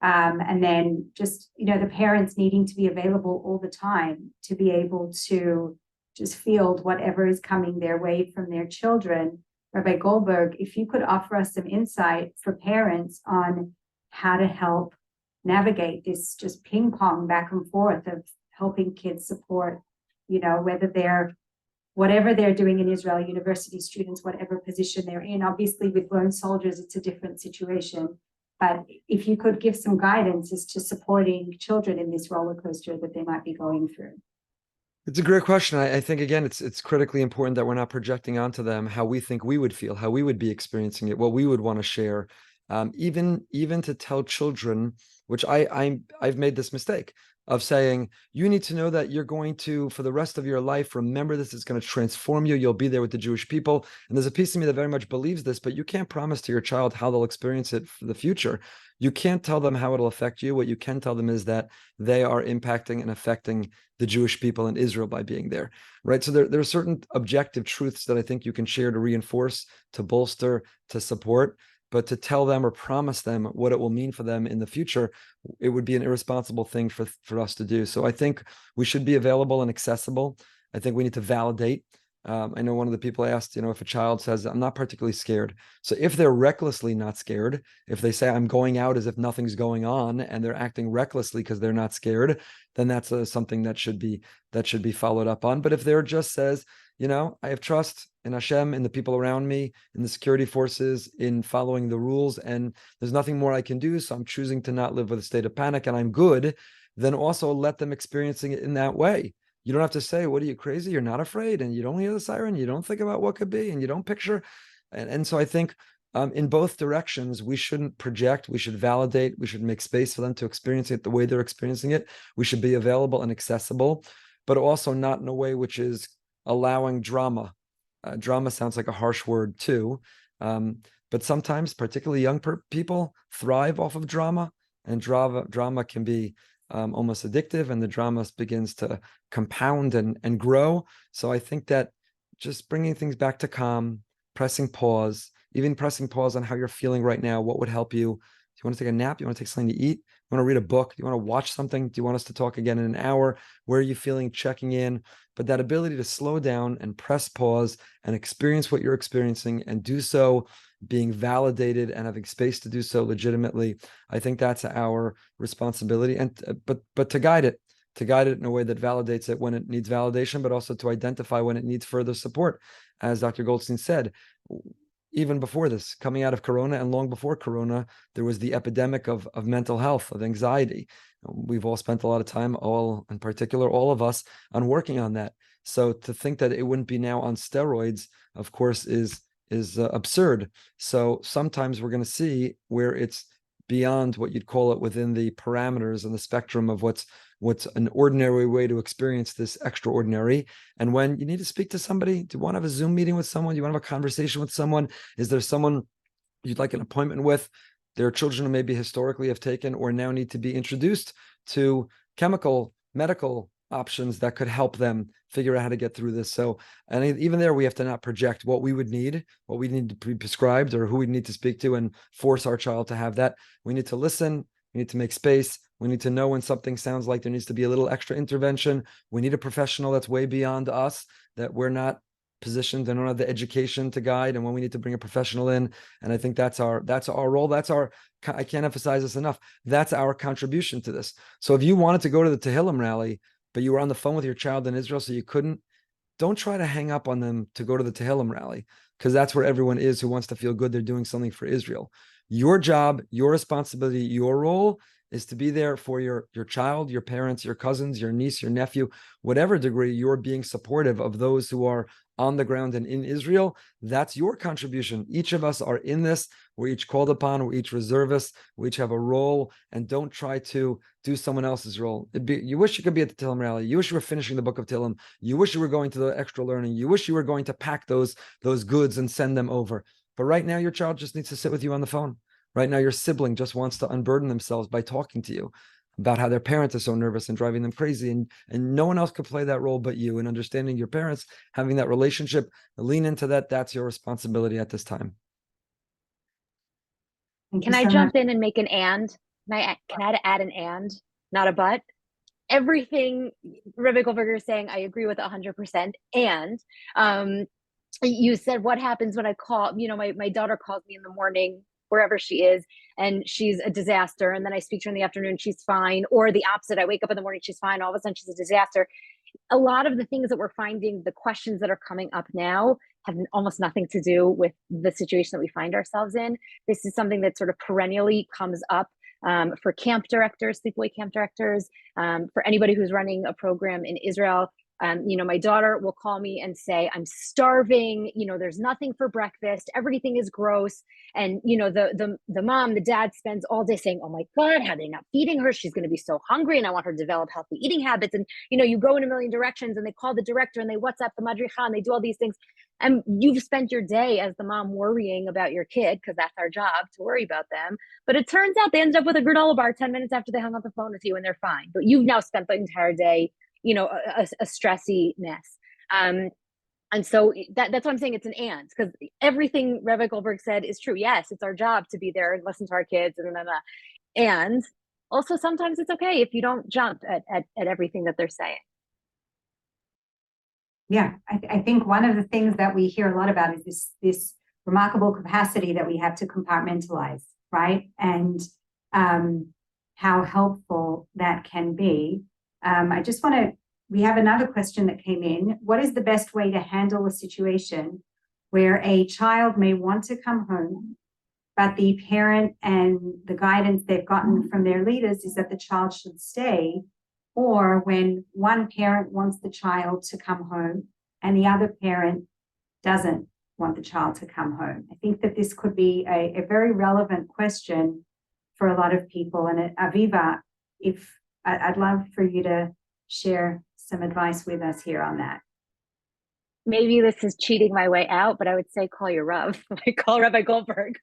And then just, you know, the parents needing to be available all the time to be able to just field whatever is coming their way from their children. Rabbi Goldberg, if you could offer us some insight for parents on how to help navigate this just ping pong back and forth of helping kids support, you know, whatever they're doing in Israel, university students, whatever position they're in. Obviously, with lone soldiers, it's a different situation. But if you could give some guidance as to supporting children in this roller coaster that they might be going through. It's a great question. I think, again, it's critically important that we're not projecting onto them how we think we would feel, how we would be experiencing it, what we would want to share. Even to tell children, which I've made this mistake of saying, you need to know that you're going to, for the rest of your life, remember this, it's going to transform you. You'll be there with the Jewish people. And there's a piece of me that very much believes this, but you can't promise to your child how they'll experience it for the future. You can't tell them how it'll affect you. What you can tell them is that they are impacting and affecting the Jewish people in Israel by being there, right? So there are certain objective truths that I think you can share to reinforce, to bolster, to support. But to tell them or promise them what it will mean for them in the future, it would be an irresponsible thing for us to do. So I think we should be available and accessible. I think we need to validate. I know one of the people asked, you know, if a child says, I'm not particularly scared. So if they're recklessly not scared, if they say, I'm going out as if nothing's going on, and they're acting recklessly because they're not scared, then that's something that should be followed up on. But if they're just says, you know, I have trust in Hashem, in the people around me, in the security forces, in following the rules, and there's nothing more I can do, so I'm choosing to not live with a state of panic, and I'm good, then also let them experiencing it in that way. You don't have to say, what are you, crazy? You're not afraid, and you don't hear the siren, you don't think about what could be, and you don't picture. And so I think in both directions, we shouldn't project, we should validate, we should make space for them to experience it the way they're experiencing it. We should be available and accessible, but also not in a way which is allowing drama. Drama sounds like a harsh word too, but sometimes, particularly young people, thrive off of drama, and drama can be almost addictive, and the drama begins to compound and grow. So I think that just bringing things back to calm, pressing pause, even pressing pause on how you're feeling right now, what would help you. Do you want to take a nap? Do you want to take something to eat? Do you want to read a book? Do you want to watch something? Do you want us to talk again in an hour? Where are you feeling? Checking in. But that ability to slow down and press pause and experience what you're experiencing, and do so being validated and having space to do so legitimately, I think that's our responsibility. And but to guide it in a way that validates it when it needs validation, but also to identify when it needs further support. As Dr. Goldstein said, even before this, coming out of Corona and long before Corona, there was the epidemic of mental health, of anxiety. We've all spent a lot of time, all of us, on working on that. So to think that it wouldn't be now on steroids, of course, is absurd. So sometimes we're going to see where it's beyond what you'd call it within the parameters and the spectrum of what's an ordinary way to experience this extraordinary. And when you need to speak to somebody, do you want to have a Zoom meeting with someone? Do you want to have a conversation with someone? Is there someone you'd like an appointment with? There are children who maybe historically have taken or now need to be introduced to chemical, medical options that could help them figure out how to get through this. So, and even there, we have to not project what we need to be prescribed, or who we need to speak to, and force our child to have that. We need to listen. We need to make space. We need to know when something sounds like there needs to be a little extra intervention. We need a professional that's way beyond us, that we're not positioned and don't have the education to guide, and when we need to bring a professional in. And I think that's our role. I can't emphasize this enough. That's our contribution to this. So if you wanted to go to the Tehillim rally, but you were on the phone with your child in Israel, so you couldn't, don't try to hang up on them to go to the Tehillim rally, because that's where everyone is who wants to feel good they're doing something for Israel. Your job, your responsibility, your role is to be there for your child, your parents, your cousins, your niece, your nephew, whatever degree you're being supportive of those who are on the ground and in Israel. That's your contribution. Each of us are in this. We're each called upon. We're each reservists. We each have a role, and don't try to do someone else's role. You wish you could be at the Tehillim rally. You wish you were finishing the book of Tehillim. You wish you were going to the extra learning. You wish you were going to pack those goods and send them over. But right now, your child just needs to sit with you on the phone. Right now, your sibling just wants to unburden themselves by talking to you about how their parents are so nervous and driving them crazy. And no one else could play that role but you. And understanding your parents, having that relationship, lean into that. That's your responsibility at this time. Can I jump in and make an and? Can I add an and, not a but? Everything Rabbi Goldberg is saying, I agree with 100%. And you said, what happens when I call, my daughter calls me in the morning, wherever she is, and she's a disaster. And then I speak to her in the afternoon, she's fine. Or the opposite, I wake up in the morning, she's fine. All of a sudden she's a disaster. A lot of the things that we're finding, the questions that are coming up now, have almost nothing to do with the situation that we find ourselves in. This is something that sort of perennially comes up for camp directors, sleepaway camp directors, for anybody who's running a program in Israel. My daughter will call me and say, I'm starving, there's nothing for breakfast, everything is gross. And, the mom, the dad spends all day saying, oh my God, how are they not feeding her? She's going to be so hungry, and I want her to develop healthy eating habits. And, you go in a million directions, and they call the director, and they WhatsApp the madricha, and they do all these things. And you've spent your day as the mom worrying about your kid, because that's our job, to worry about them. But it turns out they ended up with a granola bar 10 minutes after they hung up the phone with you, and they're fine. But you've now spent the entire day a stressy mess. And so that's why I'm saying it's an and, because everything Rabbi Goldberg said is true. Yes, it's our job to be there and listen to our kids, and also sometimes it's okay if you don't jump at everything that they're saying. Yeah, I think one of the things that we hear a lot about is this remarkable capacity that we have to compartmentalize, right? And how helpful that can be. We have another question that came in. What is the best way to handle a situation where a child may want to come home, but the parent and the guidance they've gotten from their leaders is that the child should stay, or when one parent wants the child to come home and the other parent doesn't want the child to come home? I think that this could be a very relevant question for a lot of people. And Aviva, I'd love for you to share some advice with us here on that. Maybe this is cheating my way out, but I would say call your Rav, call Rabbi Goldberg.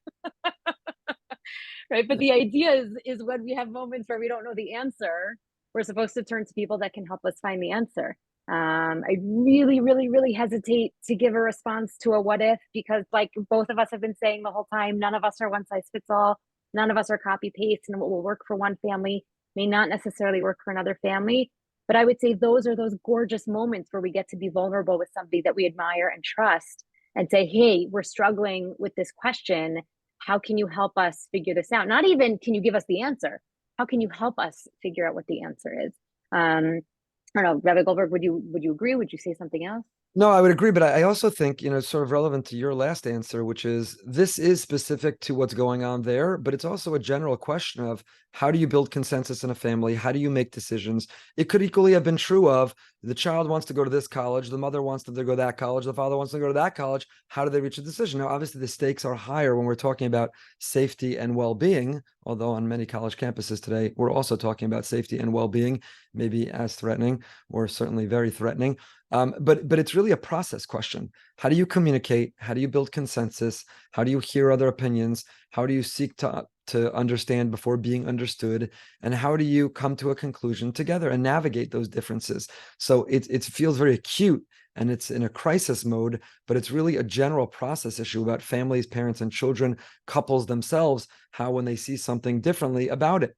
Right? But the idea is when we have moments where we don't know the answer, we're supposed to turn to people that can help us find the answer. I really, really, really hesitate to give a response to a what if, because like both of us have been saying the whole time, none of us are one size fits all. None of us are copy paste, and what will work for one family may not necessarily work for another family. But I would say those are those gorgeous moments where we get to be vulnerable with somebody that we admire and trust and say, hey, we're struggling with this question. How can you help us figure this out? Not even, can you give us the answer? How can you help us figure out what the answer is? I don't know, Rabbi Goldberg, would you agree? Would you say something else? No, I would agree, but I also think, sort of relevant to your last answer, which is this is specific to what's going on there, but it's also a general question of how do you build consensus in a family? How do you make decisions? It could equally have been true of the child wants to go to this college, the mother wants them to go to that college, the father wants to go to that college. How do they reach a decision? Now, obviously, the stakes are higher when we're talking about safety and well-being, although on many college campuses today, we're also talking about safety and well-being, maybe as threatening or certainly very threatening. But it's really a process question. How do you communicate? How do you build consensus? How do you hear other opinions? How do you seek to to understand before being understood? And how do you come to a conclusion together and navigate those differences? So it feels very acute and it's in a crisis mode, but it's really a general process issue about families, parents, and children, couples themselves, how when they see something differently about it.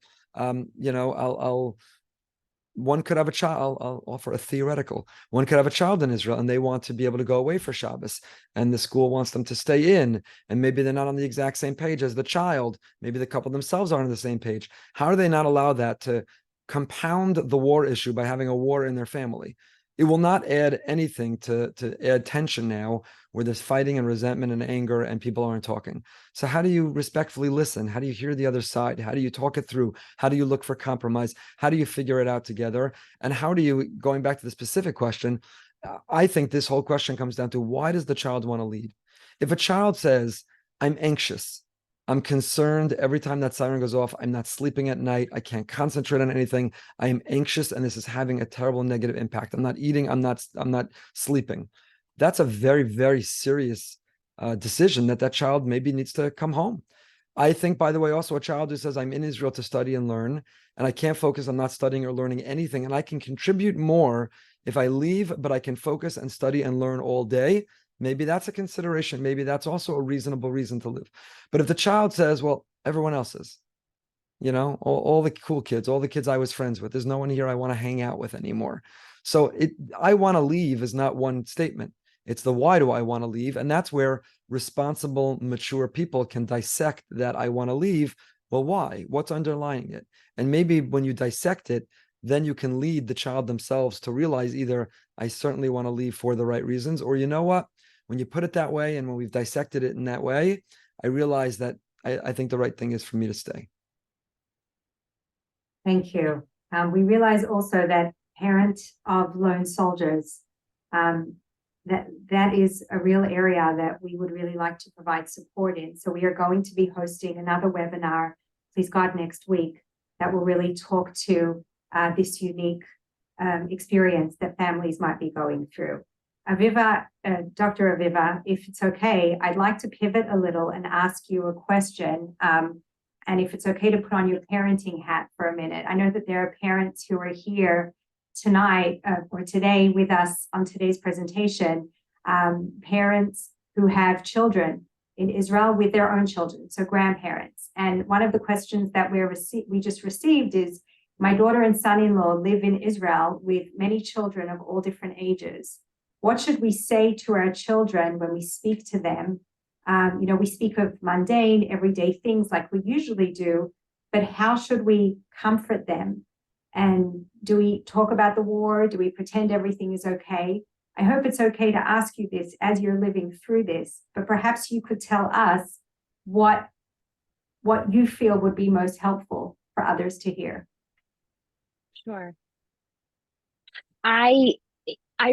One could have a child, I'll offer a theoretical. One could have a child in Israel and they want to be able to go away for Shabbos, and the school wants them to stay in, and maybe they're not on the exact same page as the child. Maybe the couple themselves aren't on the same page. How do they not allow that to compound the war issue by having a war in their family? It will not add anything to add tension now where there's fighting and resentment and anger and people aren't talking. So how do you respectfully listen? How do you hear the other side? How do you talk it through? How do you look for compromise? How do you figure it out together? And how do you, going back to the specific question, I think this whole question comes down to, why does the child want to leave? If a child says, I'm anxious, I'm concerned every time that siren goes off, I'm not sleeping at night, I can't concentrate on anything, I am anxious, and this is having a terrible negative impact. I'm not eating, I'm not sleeping. That's a very, very serious decision that child maybe needs to come home. I think, by the way, also a child who says, I'm in Israel to study and learn, and I can't focus on not studying or learning anything, and I can contribute more if I leave, but I can focus and study and learn all day. Maybe that's a consideration. Maybe that's also a reasonable reason to live. But if the child says, well, everyone else is, all the cool kids, all the kids I was friends with, there's no one here I want to hang out with anymore. So I want to leave is not one statement. It's the why do I want to leave? And that's where responsible, mature people can dissect that I want to leave. Well, why? What's underlying it? And maybe when you dissect it, then you can lead the child themselves to realize either I certainly want to leave for the right reasons, or you know what? When you put it that way, and when we've dissected it in that way, I realize that I think the right thing is for me to stay. Thank you. We realize also that parent of lone soldiers, that is a real area that we would really like to provide support in. So we are going to be hosting another webinar, please God, next week, that will really talk to this unique experience that families might be going through. Aviva, Dr. Aviva, if it's okay, I'd like to pivot a little and ask you a question. And if it's okay to put on your parenting hat for a minute. I know that there are parents who are here tonight or today with us on today's presentation, parents who have children in Israel with their own children, so grandparents. And one of the questions that we just received is, my daughter and son-in-law live in Israel with many children of all different ages. What should we say to our children when we speak to them? We speak of mundane, everyday things like we usually do, but how should we comfort them? And do we talk about the war? Do we pretend everything is okay? I hope it's okay to ask you this as you're living through this, but perhaps you could tell us what you feel would be most helpful for others to hear. Sure. I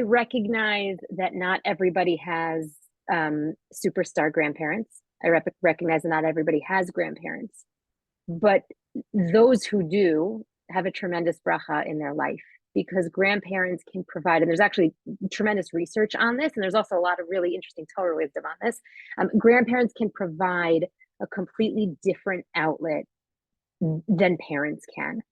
recognize that not everybody has superstar grandparents. I recognize that not everybody has grandparents, but those who do have a tremendous bracha in their life, because grandparents can provide, and there's actually tremendous research on this, and there's also a lot of really interesting Torah wisdom on this. Grandparents can provide a completely different outlet than parents can.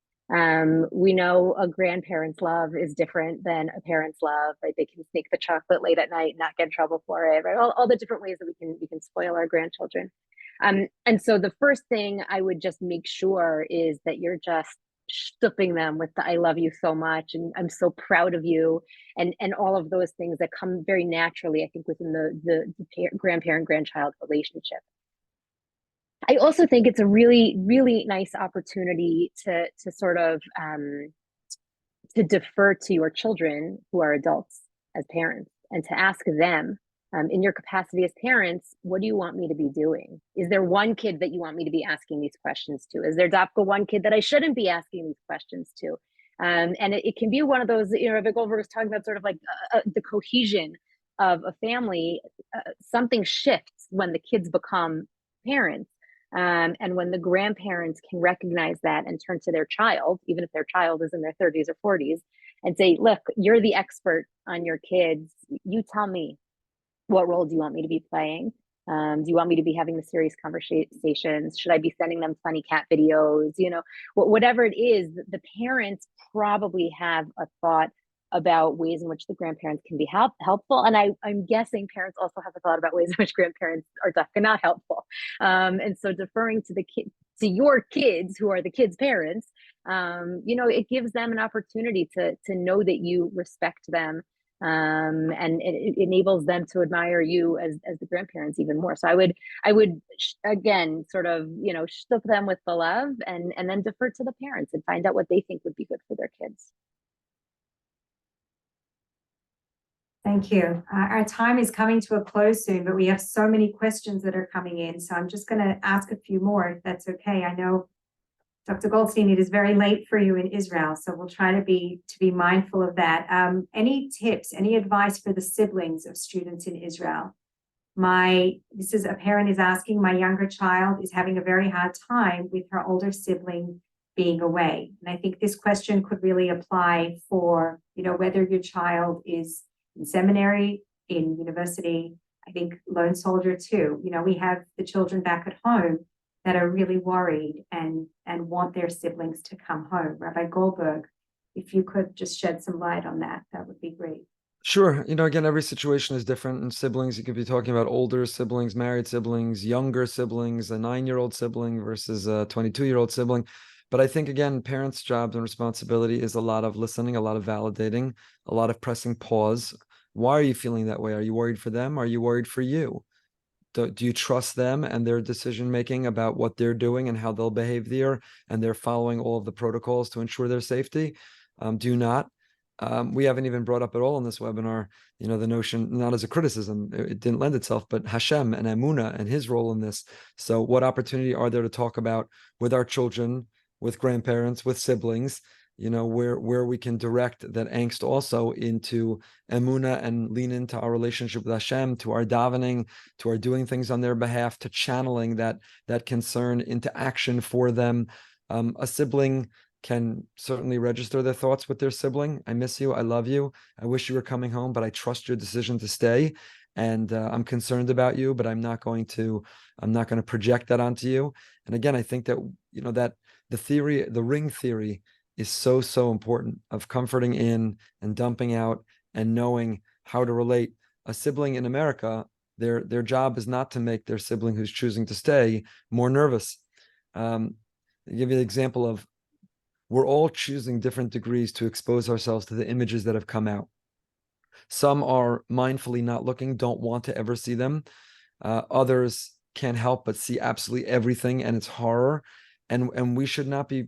We know a grandparent's love is different than a parent's love, right? They can sneak the chocolate late at night and not get in trouble for it, right? All the different ways that we can spoil our grandchildren. And so the first thing I would just make sure is that you're just stooping them with the I love you so much and I'm so proud of you, and all of those things that come very naturally, I think, within the grandparent-grandchild relationship. I also think it's a really, really nice opportunity to sort of to defer to your children who are adults as parents, and to ask them, in your capacity as parents, what do you want me to be doing? Is there one kid that you want me to be asking these questions to? Is there one kid that I shouldn't be asking these questions to? And it can be one of those, Rabbi Goldberg was talking about sort of like the cohesion of a family. Something shifts when the kids become parents. And when the grandparents can recognize that and turn to their child, even if their child is in their 30s or 40s, and say, look, you're the expert on your kids. You tell me, what role do you want me to be playing? Do you want me to be having the serious conversations? Should I be sending them funny cat videos? Whatever it is, the parents probably have a thought about ways in which the grandparents can be helpful. And I'm guessing parents also have a thought about ways in which grandparents are definitely not helpful. And so deferring to to your kids, who are the kids' parents, it gives them an opportunity to know that you respect them, and it enables them to admire you as the grandparents even more. So I would again sort of shook them with the love, and then defer to the parents and find out what they think would be good for their kids. Thank you. Our time is coming to a close soon, but we have so many questions that are coming in. So I'm just going to ask a few more, if that's okay. I know, Dr. Goldstein, it is very late for you in Israel, so we'll try to be mindful of that. Any tips, any advice for the siblings of students in Israel? This is a parent is asking, my younger child is having a very hard time with her older sibling being away. And I think this question could really apply for, whether your child is in seminary, in university, I think lone soldier too. We have the children back at home that are really worried and want their siblings to come home. Rabbi Goldberg, if you could just shed some light on that, that would be great. Sure. Again, every situation is different. And siblings, you could be talking about older siblings, married siblings, younger siblings, a 9-year-old sibling versus a 22-year-old sibling. But I think, again, parents' jobs and responsibility is a lot of listening, a lot of validating, a lot of pressing pause. Why are you feeling that way? Are you worried for them? Are you worried for you? Do you trust them and their decision-making about what they're doing and how they'll behave there, and they're following all of the protocols to ensure their safety? Do you not? We haven't even brought up at all in this webinar, the notion, not as a criticism, it didn't lend itself, but Hashem and Emunah and his role in this. So what opportunity are there to talk about with our children, with grandparents, with siblings, where we can direct that angst also into Emunah and lean into our relationship with Hashem, to our davening, to our doing things on their behalf, to channeling that concern into action for them. A sibling can certainly register their thoughts with their sibling. I miss you. I love you. I wish you were coming home, but I trust your decision to stay. And I'm concerned about you, but I'm not going to project that onto you. And again, I think that, that the ring theory is so, so important, of comforting in and dumping out and knowing how to relate. A sibling in America, their job is not to make their sibling who's choosing to stay more nervous. I'll give you the example of, we're all choosing different degrees to expose ourselves to the images that have come out. Some are mindfully not looking, don't want to ever see them. Others can't help but see absolutely everything, and it's horror. And we should not be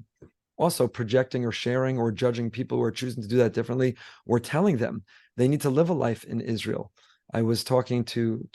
also projecting or sharing or judging people who are choosing to do that differently, or telling them they need to live a life in Israel. I was talking to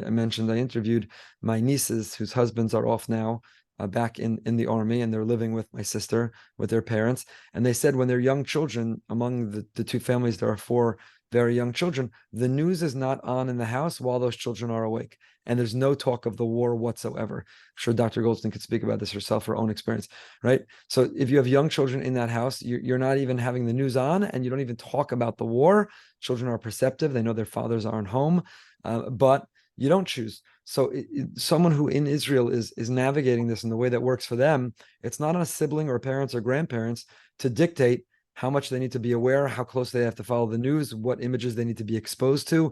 I mentioned I interviewed my nieces whose husbands are off now, back in the army, and they're living with my sister, with their parents. And they said when they're young children, among the two families, there are 4 very young children, the news is not on in the house while those children are awake. And there's no talk of the war whatsoever. I'm sure Dr. Goldstein could speak about this herself, her own experience, right? So if you have young children in that house, you're not even having the news on, and you don't even talk about the war. Children are perceptive. They know their fathers aren't home, but you don't choose. So someone who in Israel is navigating this in the way that works for them, it's not on a sibling or parents or grandparents to dictate how much they need to be aware, how close they have to follow the news, what images they need to be exposed to.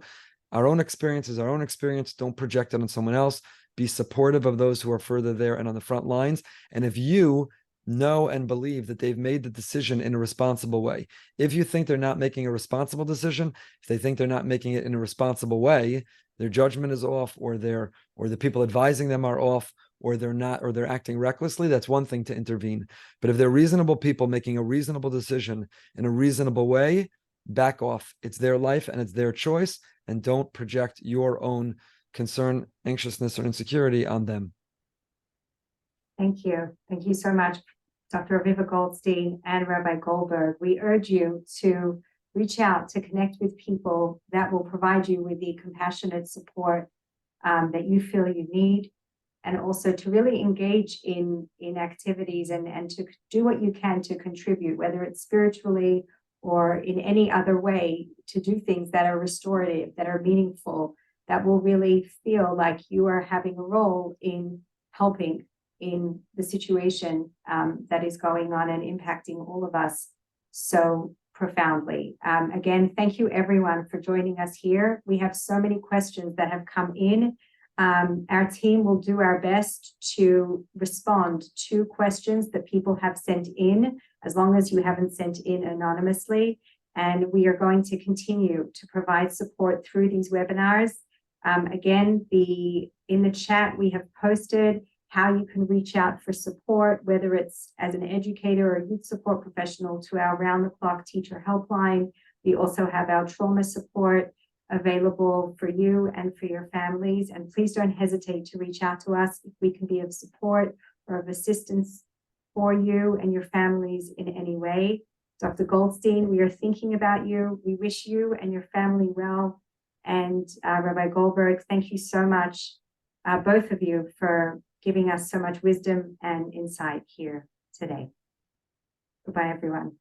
Our own experience is our own experience. Don't project it on someone else. Be supportive of those who are further there and on the front lines. And if you know and believe that they've made the decision in a responsible way, if you think they're not making a responsible decision, if they think they're not making it in a responsible way, their judgment is off, or the people advising them are off, or they're acting recklessly, that's one thing to intervene. But if they're reasonable people making a reasonable decision in a reasonable way, back off. It's their life and it's their choice, and don't project your own concern, anxiousness, or insecurity on them. Thank you. Thank you so much, Dr. Aviva Goldstein and Rabbi Goldberg. We urge you to reach out, to connect with people that will provide you with the compassionate support that you feel you need, and also to really engage in activities and to do what you can to contribute, whether it's spiritually or in any other way, to do things that are restorative, that are meaningful, that will really feel like you are having a role in helping in the situation that is going on and impacting all of us so profoundly. Again, thank you everyone for joining us here. We have so many questions that have come in. Our team will do our best to respond to questions that people have sent in, as long as you haven't sent in anonymously. And we are going to continue to provide support through these webinars. Again, in the chat, we have posted how you can reach out for support, whether it's as an educator or youth support professional, to our round-the-clock teacher helpline. We also have our trauma support available for you and for your families. And please don't hesitate to reach out to us if we can be of support or of assistance for you and your families in any way. Dr. Goldstein, we are thinking about you. We wish you and your family well. And Rabbi Goldberg, thank you so much, both of you, for giving us so much wisdom and insight here today. Goodbye, everyone.